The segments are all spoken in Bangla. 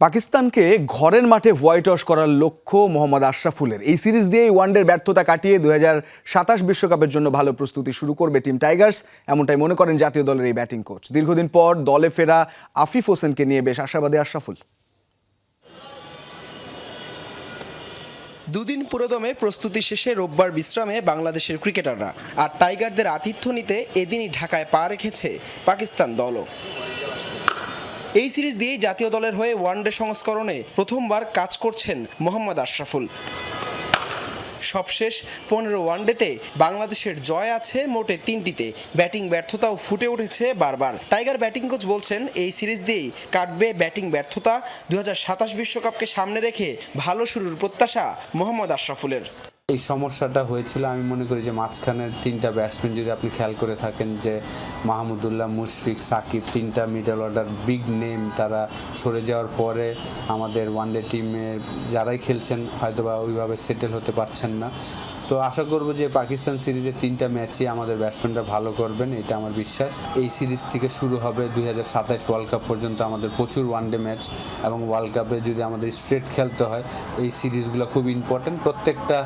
পাকিস্তানকে ঘরের মাঠে হোয়াইট ওয়াশ করার লক্ষ্য মোহাম্মদ আশরাফুলের। এই সিরিজ দিয়েই ওয়ানডের ব্যর্থতা কাটিয়ে 2027 বিশ্বকাপের জন্য ভালো প্রস্তুতি শুরু করবে টিম টাইগার্স, এমনটাই মনে করেন জাতীয় দলের এই ব্যাটিং কোচ। দীর্ঘদিন পর দলে ফেরা আফিফ হোসেনকে নিয়ে বেশ আশাবাদী আশরাফুল। দুদিন পুরোদমে প্রস্তুতি শেষে রোববার বিশ্রামে বাংলাদেশের ক্রিকেটাররা, আর টাইগারদের আতিথ্য নিতে এদিনই ঢাকায় পা রেখেছে পাকিস্তান দলও। এই সিরিজ দিয়েই জাতীয় দলের হয়ে ওয়ানডে সংস্করণে প্রথমবার কাজ করছেন মোহাম্মদ আশরাফুল। সবশেষ 15 ওয়ানডেতে বাংলাদেশের জয় আছে মোটে 3টিতে। ব্যাটিং ব্যর্থতাও ফুটে উঠেছে বারবার। টাইগার ব্যাটিং কোচ বলছেন, এই সিরিজ দিয়েই কাটবে ব্যাটিং ব্যর্থতা। 2027 বিশ্বকাপকে সামনে রেখে ভালো শুরুর প্রত্যাশা মোহাম্মদ আশরাফুলের। এই সমস্যাটা হয়েছিল আমি মনে করি যে মাঝখানের 3টা ব্যাটসম্যান যদি আপনি খেয়াল করে থাকেন, যে মাহমুদুল্লাহ, মুশফিক, সাকিব, 3টা মিডল অর্ডার বিগ নেম, তারা সরে যাওয়ার পরে আমাদের ওয়ানডে টিমে যারাই খেলছেন হয়তোবা ওইভাবে সেটেল হতে পারছেন না। তো আশা করব যে পাকিস্তান সিরিজের 3টা ম্যাচই আমাদের ব্যাটসম্যানরা ভালো করবেন, এটা আমার বিশ্বাস। এই সিরিজ থেকে শুরু হবে 2027 ওয়ার্ল্ড কাপ পর্যন্ত আমাদের প্রচুর ওয়ানডে ম্যাচ, এবং ওয়ার্ল্ড কাপে যদি আমাদের স্ট্রেট খেলতে হয় এই সিরিজগুলো খুব ইম্পর্টেন্ট। প্রত্যেকটা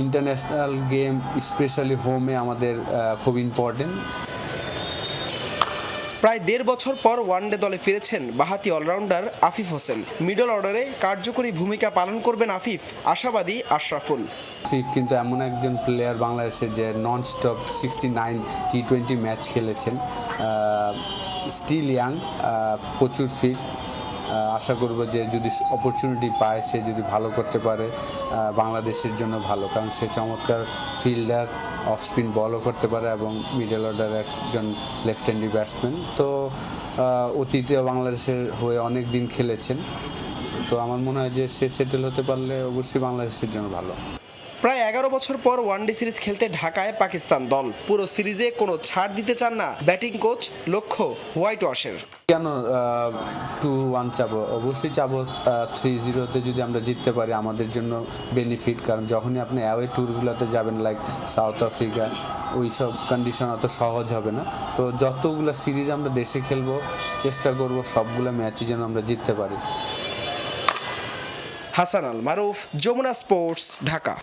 ইন্টারন্যাশনাল গেম স্পেশালি হোমে আমাদের খুব ইম্পর্টেন্ট। প্রায় 1.5 বছর পর ওয়ানডে দলে ফিরেছেন বাঁহাতি অলরাউন্ডার আফিফ হোসেন। মিডল অর্ডারে কার্যকরী ভূমিকা পালন করবেন আফিফ, আশাবাদী আশরাফুল। আফিফ কিন্তু এমন একজন প্লেয়ার বাংলাদেশে যে নন স্টপ 69 টি20 ম্যাচ খেলেছেন, স্টিল ইয়াং, প্রচুর ফিট। আশা করব যে যদি অপরচুনিটি পায়, সে যদি ভালো করতে পারে বাংলাদেশের জন্য ভালো, কারণ সে চমৎকার ফিল্ডার, অফ স্পিন বলও করতে পারে এবং মিডল অর্ডার একজন লেফট হ্যান্ডি ব্যাটসম্যান। তো অতীতে বাংলাদেশের হয়ে অনেক দিন খেলেছেন, তো আমার মনে হয় যে সে সেটেল হতে পারলে অবশ্যই বাংলাদেশের জন্য ভালো। প্রায় 11 বছর পর ওয়ানডে সিরিজ খেলতে ঢাকায় পাকিস্তান দল। পুরো সিরিজে কোনো ছাড় দিতে চান না ব্যাটিং কোচ, লক্ষ্য হোয়াইট ওয়াশের। কেন 2-1 চাবো? অবশ্যই চাবো 3-0-তে যদি আমরা জিততে পারি আমাদের জন্য বেনিফিট, কারণ যখনই আপনি অ্যাওয়ে ট্যুরগুলোতে যাবেন লাইক সাউথ আফ্রিকা, ওই সব কন্ডিশন অত সহজ হবে না। তো যতগুলো সিরিজ আমরা দেশে খেলবো চেষ্টা করব সবগুলো ম্যাচই যেন আমরা জিততে পারি। হাসান আল মারুফ, যমুনা স্পোর্টস, ঢাকা।